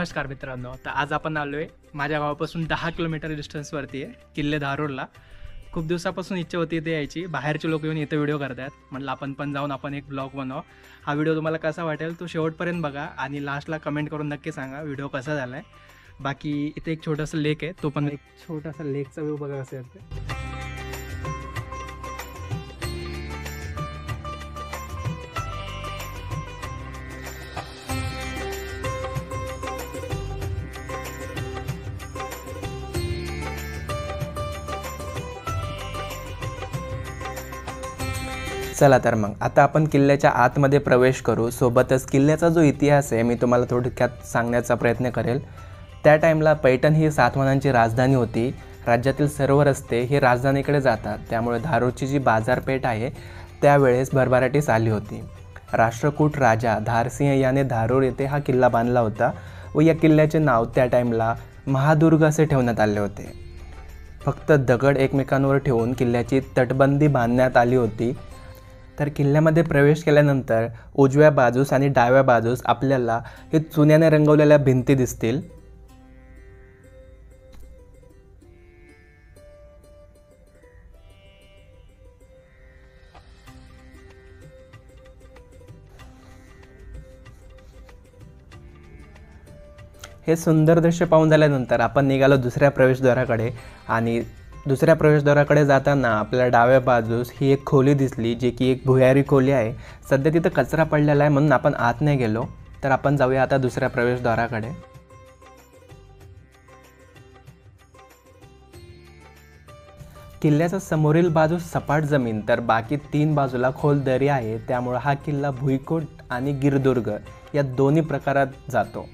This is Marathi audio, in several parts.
नमस्कार मित्रांनो. तर आज आपण आलो आहे माझ्या गावापासून 10 किलोमीटर डिस्टन्सवरती आहे किल्ले धारूरला. खूप दिवसापासून इच्छा होती इथे यायची. बाहेरचे लोक येऊन इथे व्हिडिओ करतात. म्हटलं आपण पण जाऊन आपण एक ब्लॉग बनवू. हा व्हिडिओ तुम्हाला कसा वाटेल तो शेवटपर्यंत बघा आणि लास्टला कमेंट करून नक्की सांगा व्हिडिओ कसा झाला आहे. बाकी इथे एक छोटासा लेक आहे, तो पण एक छोटासा लेकचा व्ह्यू बघा कसं आहे. चला तर मग आता आपण किल्ल्याच्या आतमध्ये प्रवेश करू. सोबतच किल्ल्याचा जो इतिहास आहे मी तुम्हाला थोडक्यात सांगण्याचा प्रयत्न करेल. त्या टाईमला पैठण ही सातवाहनांची राजधानी होती. राज्यातील सर्व रस्ते हे राजधानीकडे जातात, त्यामुळे धारूरची जी बाजारपेठ आहे त्यावेळेस भरभराटीस आली होती. राष्ट्रकूट राजा धारसिंह याने धारूर येथे हा किल्ला बांधला होता व या किल्ल्याचे नाव त्या टाईमला महादुर्ग असे ठेवण्यात आले होते. फक्त दगड एकमेकांवर ठेवून किल्ल्याची तटबंदी बांधण्यात आली होती. तर किल्ल्यामध्ये प्रवेश केल्यानंतर उजव्या बाजूस आणि डाव्या बाजूस आपल्याला हे चुन्याने रंगवलेल्या भिंती दिसतील. हे सुंदर दृश्य पाहून झाल्यानंतर आपण निघालो दुसऱ्या प्रवेशद्वाराकडे. आणि दुसऱ्या प्रवेशद्वाराकडे जाताना आपल्याला डाव्या बाजूस ही एक खोली दिसली, जी की एक भुयारी खोली आहे. सध्या तिथं कचरा पडलेला आहे म्हणून आपण आत नाही गेलो. तर आपण जाऊया आता दुसऱ्या प्रवेशद्वाराकडे. किल्ल्याचा समोरील बाजूस सपाट जमीन तर बाकी 3 बाजूला खोल दरी आहे. त्यामुळे हा किल्ला भुईकोट आणि गिरदुर्ग या दोन्ही प्रकारात जातो.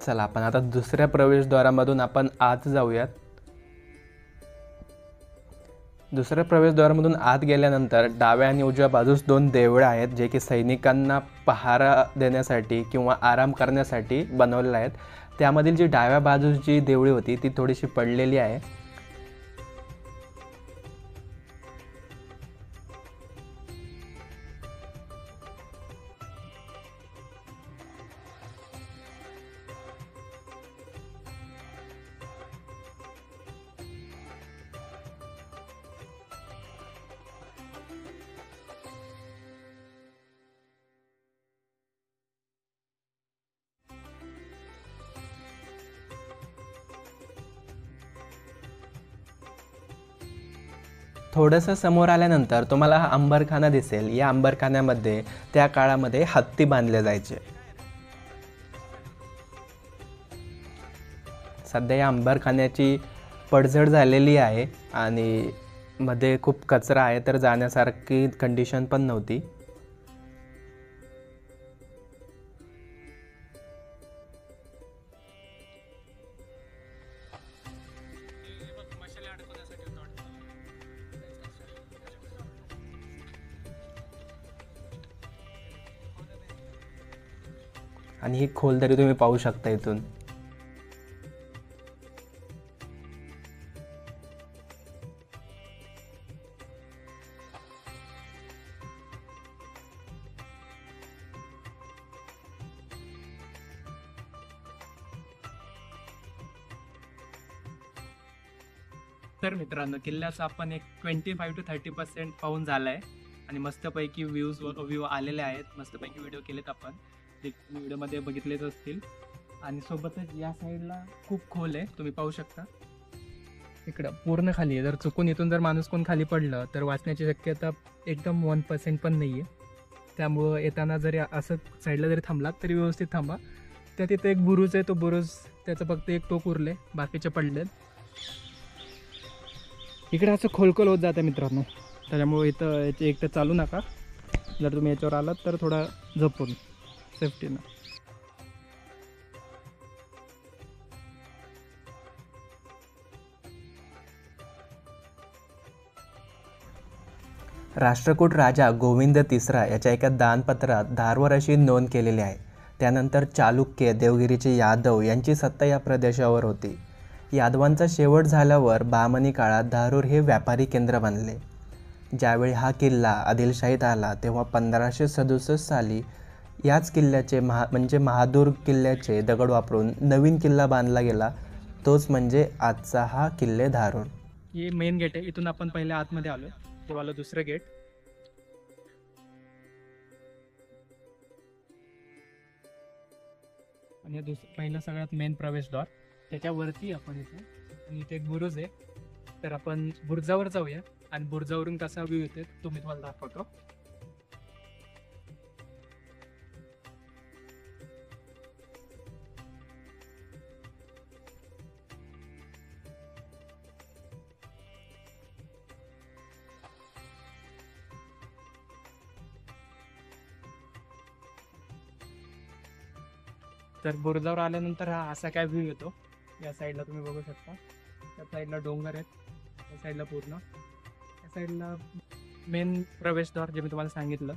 चला आपण आता दुसऱ्या प्रवेशद्वारामधून आपण आत जाऊयात. दुसऱ्या प्रवेशद्वारामधून आत गेल्यानंतर डाव्या आणि उजव्या बाजूस 2 देवळं आहेत, जे की सैनिकांना पहारा देण्यासाठी किंवा आराम करण्यासाठी बनवलेले आहेत. त्यामधील जी डाव्या बाजूस जी देवळी होती ती थोडीशी पडलेली आहे. थोडंसं समोर आल्यानंतर तुम्हाला हा अंबरखाना दिसेल. या अंबरखान्यामध्ये त्या काळामध्ये हत्ती बांधले जायचे. सध्या या अंबरखान्याची पडझड झालेली आहे आणि मध्ये खूप कचरा आहे, तर जाण्यासारखी कंडिशन पण नव्हती. आणि ही खोलदरी तुम्ही पाहू शकता इथून. तर मित्रांनो, किल्ल्याचा आपण एक 25 to 30% पाहून झाला आहे आणि मस्तपैकी व्ह्यू आलेले आहेत. मस्तपैकी व्हिडिओ केलेत आपण, ते व्हिडिओमध्ये बघितलेच असतील. आणि सोबतच या साईडला खूप खोल आहे, तुम्ही पाहू शकता. इकडं पूर्ण खाली आहे. जर चुकून इथून जर माणूस कोण खाली पडलं तर वाचण्याची शक्यता एकदम 1% पण नाही आहे. त्यामुळं येताना जरी असं साईडला जरी थांबलात तरी व्यवस्थित थांबा. त्या तिथं एक बुरुज आहे, तो बुरुज त्याचं फक्त एक टोक उरले, बाकीचे पडलेत. इकडे असं खोलखोल होत जातं मित्रांनो, त्याच्यामुळे इथं याची एकटं चालू नका. जर तुम्ही याच्यावर आलात तर थोडा जपून सेफ्टीनं. राष्ट्रकूट राजा गोविंद तिसरा याच्या एका दानपत्रात धारवर अशी नोंद केलेली आहे. त्यानंतर चालुक्य, देवगिरीचे यादव यांची सत्ता या प्रदेशावर होती. यादवांचा शेवट झाल्यावर बहामनी काळात धारूर हे व्यापारी केंद्र बनले. ज्यावेळी हा किल्ला आदिलशाहीत आला तेव्हा 1567 साली याच किल्ल्याचे म्हणजे महादूर किल्ल्याचे दगड वापरून नवीन किल्ला बांधला गेला. तोच म्हणजे आजचा हा किल्ले धारूर. हे मेन गेट आहे. इथून आपण पहिले आतमध्ये आलो. ते वाला दुसरं गेट. आणि पहिलं सगळ्यात मेन प्रवेशद्वार. त्याच्यावरती आपण इथे आणि इथे एक बुरुज आहे. तर आपण बुरुजावर जाऊया आणि बुरुजावरून कसा व्ह्यू येते तो मी तुम्हाला दाखवतो. तर बुरुजावर आल्यानंतर हा असा काय व्ह्यू येतो. या साईडला तुम्ही बघू शकता. त्या साईडला डोंगर आहेत. त्या साईडला पूर्ण. त्या साईडला मेन प्रवेशद्वार जे मी तुम्हाला सांगितलं.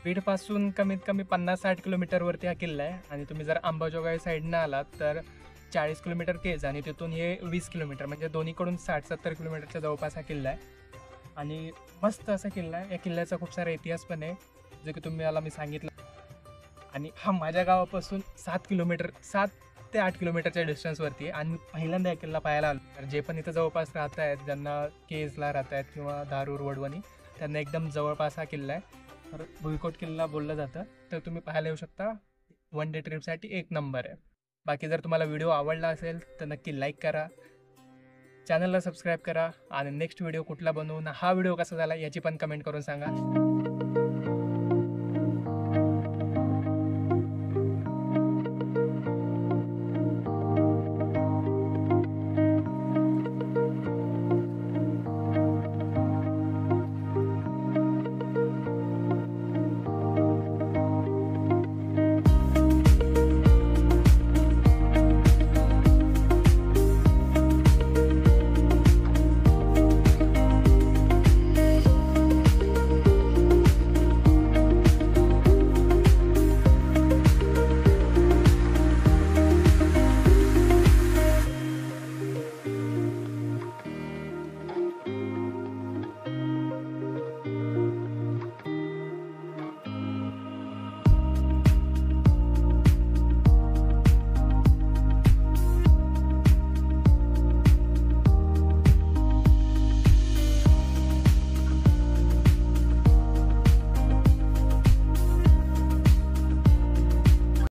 बीडपासून कमीत कमी 50-60 किलोमीटरवरती हा किल्ला आहे. आणि तुम्ही जर अंबाजोगाई साईडनं आलात तर 40 किलोमीटर केज आणि तिथून हे 20 किलोमीटर म्हणजे दोन्हीकडून 60-70 किलोमीटरच्या जवळपास हा किल्ला आहे. आणि मस्त असा किल्ला आहे. या किल्ल्याचा खूप सारा इतिहास पण आहे जे की तुम्हाला मी सांगितलं. आणि हा माझ्या गावापासून 7 ते 8 किलोमीटरच्या डिस्टन्सवरती आहे. आणि पहिल्यांदा हा किल्ला पाहायला आलो. तर जे पण इथं जवळपास राहत आहेत, ज्यांना केजला राहत आहेत किंवा धारूर वडवणी, त्यांना एकदम जवळपास हा किल्ला आहे. तर भुईकोट किल्ला बोललं जातं. तर तुम्ही पाहायला येऊ शकता. 1 डे ट्रिपसाठी एक नंबर आहे. बाकी जर तुम्हाला व्हिडिओ आवडला असेल तर नक्की लाईक करा, चॅनलला सबस्क्राईब करा आणि नेक्स्ट व्हिडिओ कुठला बनवून हा व्हिडिओ कसा झाला याची पण कमेंट करून सांगा.